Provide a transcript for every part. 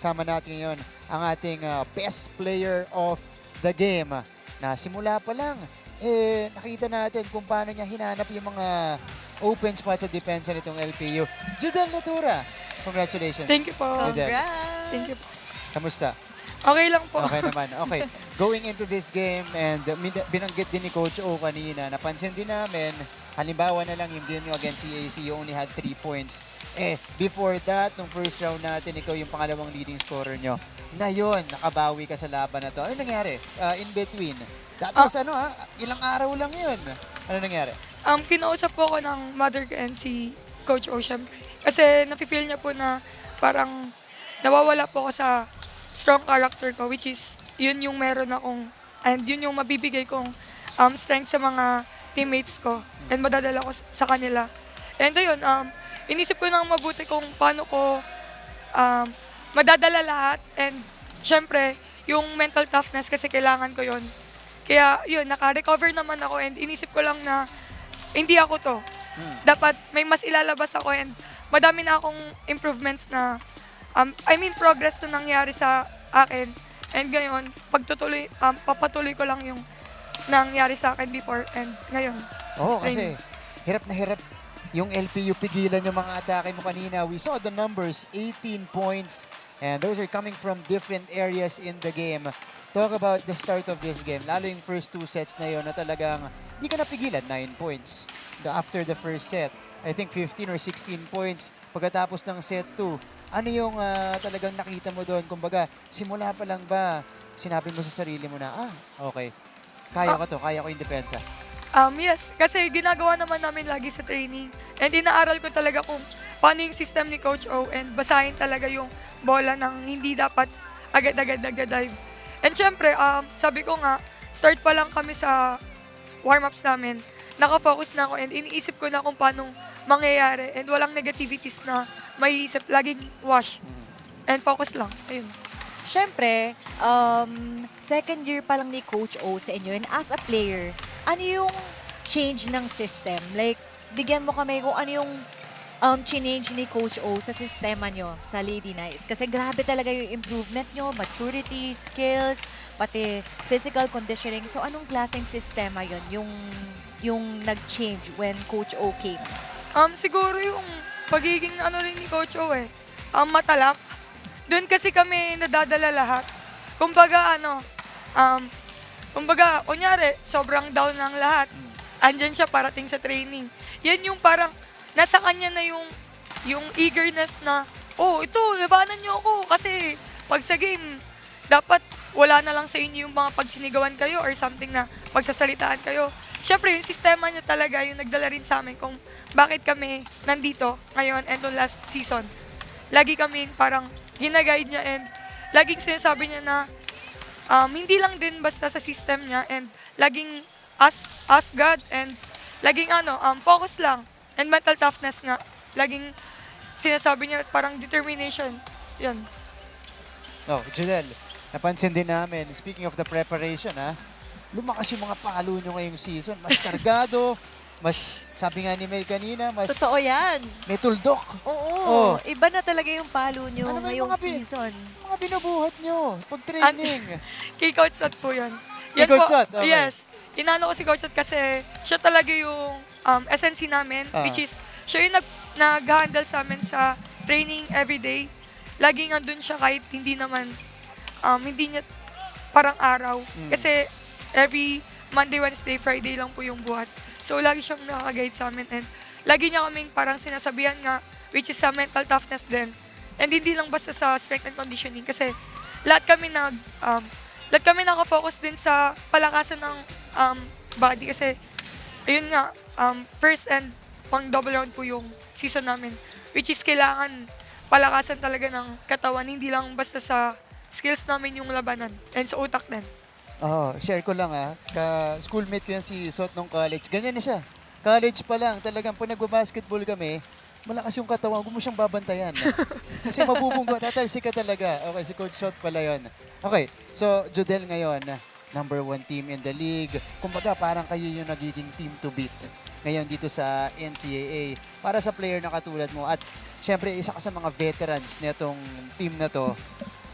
kasama natin ngayon ang ating best player of the game. Na simula pa lang, nakita natin kung paano niya hinanap yung mga open spots sa depensa nitong LPU. Judel Natura, congratulations. Thank you po. Judel, Thank you po. kamusta? Okay lang po. Okay naman. Okay. Going into this game and binanggit din ni Coach O kanina, napansin din namin, halimbawa na lang yung game nyo against CAC, you only had 3 points. Before that, nung first round natin, ikaw yung pangalawang leading scorer nyo. Ngayon, nakabawi ka sa laban na to. Ano nangyari? In between. That was ilang araw lang yun. Ano nangyari? Kinausap po ko ng mother ko and si Coach O, syempre. Kasi nafe-feel niya po na parang nawawala po ako sa strong character ko, which is yun yung meron akong, and yun yung mabibigay kong strength sa mga teammates ko and madadala ko sa kanila. And ayun, inisip ko nang mabuti kung paano ko madadala lahat and syempre, yung mental toughness kasi kailangan ko yun. Kaya yun, naka-recover naman ako and inisip ko lang na hindi ako to. Dapat may mas ilalabas ako and madami na akong improvements na progress na nangyari sa akin. And ngayon, papatuloy ko lang yung nangyari sa akin before and ngayon. Oo, kasi hirap na hirap yung LPU pigilan yung mga atake mo kanina. We saw the numbers, 18 points, and those are coming from different areas in the game. Talk about the start of this game, lalo yung first 2 sets na yun na talagang di ka napigilan, 9 points. After the first set, I think 15 or 16 points pagkatapos ng set 2. Ano yung talagang nakita mo doon? Kumbaga, simula pa lang ba, sinabi mo sa sarili mo na, okay, kaya ko to, kaya ko yung depensa? Yes, kasi ginagawa naman namin lagi sa training. And inaaral ko talaga kung paano yung system ni Coach O and basahin talaga yung bola ng hindi dapat agad-agad nagda-dive. And syempre, sabi ko nga, start pa lang kami sa warm-ups namin. Nakafocus na ako and iniisip ko na kung paano mangyayari and walang negativities na maiisip. Laging wash and focus lang. Ayun. Siyempre, second year pa lang ni Coach O sa inyo and as a player, ano yung change ng system? Like, bigyan mo kami kung ano yung change ni Coach O sa sistema nyo sa Lady Knight. Kasi grabe talaga yung improvement nyo, maturity, skills, pati physical conditioning. So, anong klaseng sistema yon yung nag-change when Coach O came? Siguro yung pagiging rin ni Coach O matalak. Doon kasi kami nadadala lahat. Kumbaga kunyari, sobrang down ng lahat. Andyan siya parating sa training. Yan yung parang nasa kanya na yung eagerness na, ito, labanan niyo ako. Kasi pag sa game, dapat wala na lang sa inyo yung mga pagsinigawan kayo or something na pagsasalitaan kayo. Siyempre, yung sistema niya talaga yung nagdala rin sa amin kung bakit kami nandito ngayon and noong last season. Lagi kami parang ginaguide niya and laging sinasabi niya na hindi lang din basta sa system niya and laging ask God and laging focus lang and mental toughness nga. Laging sinasabi niya parang determination. Yan. Judel, napansin din namin, speaking of the preparation, lumakas yung mga palo nyo ngayong season. Mas kargado, mas, sabi nga ni Mel kanina, mas Totoo yan. may tuldok. Oo. Iba na talaga yung palo nyo Ano ba yung ngayong mga season. Mga binubuhat nyo pag training. Kay Coach Sot po yan. Kay Coach Sot? Okay. Yes. Inano ko si Coach Sot kasi siya talaga yung SNC namin, which is siya yung nag-handle sa amin sa training everyday. Laging andun siya kahit hindi naman, hindi niya parang araw. Kasi every Monday, Wednesday, Friday lang po yung buhat. So, lagi siyang nakaka-guide sa amin and lagi niya kaming parang sinasabihan nga, which is sa mental toughness din. And hindi lang basta sa strength and conditioning kasi lahat kami nakafocus din sa palakasan ng body kasi ayun nga, first and pang double round po yung season namin, which is kailangan palakasan talaga ng katawan, hindi lang basta sa skills namin yung labanan and sa utak din. Share ko lang schoolmate ko yan si Sot nung college. Ganyan na siya. College pa lang, talagang pag nagbabasketball kami, malakas yung katawan, huwag mo siyang babantayan. Kasi mabubunggo, tatalsik ka talaga. Okay, si Coach Sot pala yun. Okay, so Judel ngayon, number 1 team in the league. Kumbaga, parang kayo yung nagiging team to beat ngayon dito sa NCAA. Para sa player na katulad mo. At syempre, isa ka sa mga veterans nitong team na to.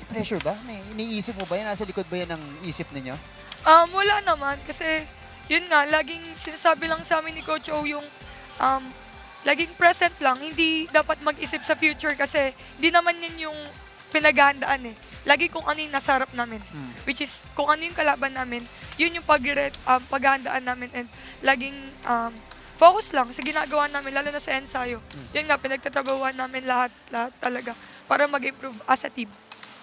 pressure ba? May iniisip mo ba yan? Nasa likod ba yan ng isip ninyo? Wala naman kasi yun nga, laging sinasabi lang sa amin ni Coach O yung laging present lang. Hindi dapat mag-isip sa future kasi hindi naman yun yung pinaghahandaan eh. Lagi kung ano yung nasa harap namin. Which is, kung ano yung kalaban namin, yun yung paghahandaan namin and laging focus lang sa ginagawa namin, lalo na sa ensayo. Yun nga, pinagtatrabahuan namin lahat talaga para mag-improve as a team.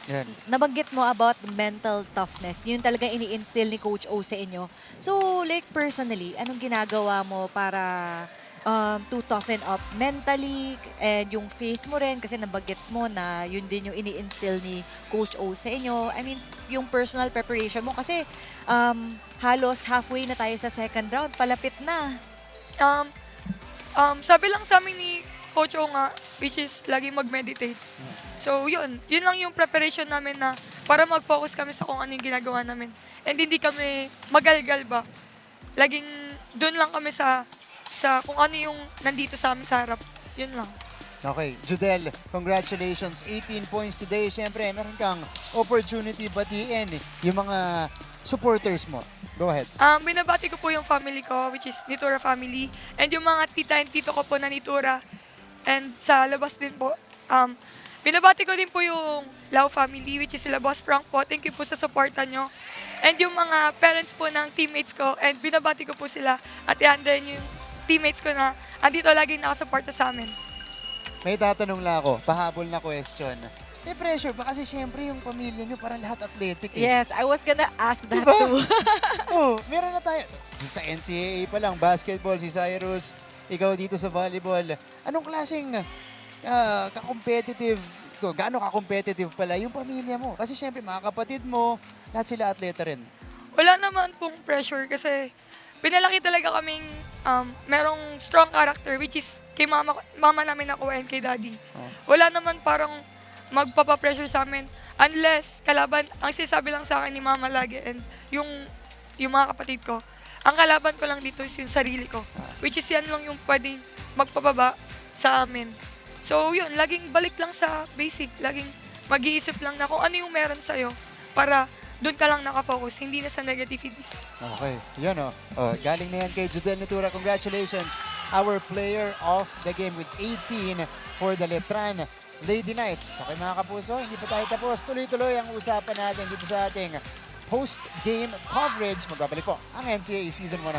Yan. Nabanggit mo about mental toughness. Yun talaga ini-instill ni Coach O sa inyo. So, like personally, anong ginagawa mo para to toughen up mentally and yung faith mo rin kasi nabanggit mo na yun din yung ini-instill ni Coach O sa inyo. I mean, yung personal preparation mo kasi halos halfway na tayo sa second round, palapit na. Sabi lang sa amin ni Coach O nga, which is lagi mag-meditate. So, yun lang yung preparation namin na para mag-focus kami sa kung ano yung ginagawa namin. And hindi kami magalgal ba. Laging doon lang kami sa kung ano yung nandito sa amin sa harap. Yun lang. Okay, Judel, congratulations. 18 points today. Siyempre, meron kang opportunity batiin yung mga supporters mo. Go ahead. Binabati ko po yung family ko, which is Nitura family. And yung mga tita and tito ko po na Nitura. And sa labas din po. Binabati ko din po yung Lau family, which is sila Boss Frank po. Thank you po sa supporta nyo. And yung mga parents po ng teammates ko. And binabati ko po sila. At i-under yung teammates ko na andito lagi nakasuporta sa amin. May tatanong lang ako, pahabol na question. May pressure ba? Kasi siyempre yung pamilya nyo para lahat athletic eh. Yes, I was gonna ask that Diba? too. Meron na tayo. Sa NCAA pa lang, basketball, si Cyrus, ikaw dito sa volleyball. Anong klaseng ka-competitive, gaano ka-competitive pala yung pamilya mo? Kasi siyempre mga kapatid mo, lahat sila atleta rin. Wala naman pong pressure kasi pinalaki talaga kaming merong strong character which is kay mama namin ako and kay daddy. Wala naman parang magpapapressure sa amin unless kalaban, ang sinasabi lang sa akin ni mama lagi and yung mga kapatid ko, ang kalaban ko lang dito is yung sarili ko. Which is yan lang yung pwedeng magpababa sa amin. So yun, laging balik lang sa basic, laging mag-iisip lang na kung ano yung meron sa'yo para doon ka lang nakafocus, hindi na sa negativities. Okay, yan galing na yan kay Judel Nitura. Congratulations, our player of the game with 18 for the Letran Lady Knights. Okay mga kapuso, hindi pa tayo tapos. Tuloy-tuloy ang usapan natin dito sa ating post-game coverage. Magbabalik po ang NCAA Season 100.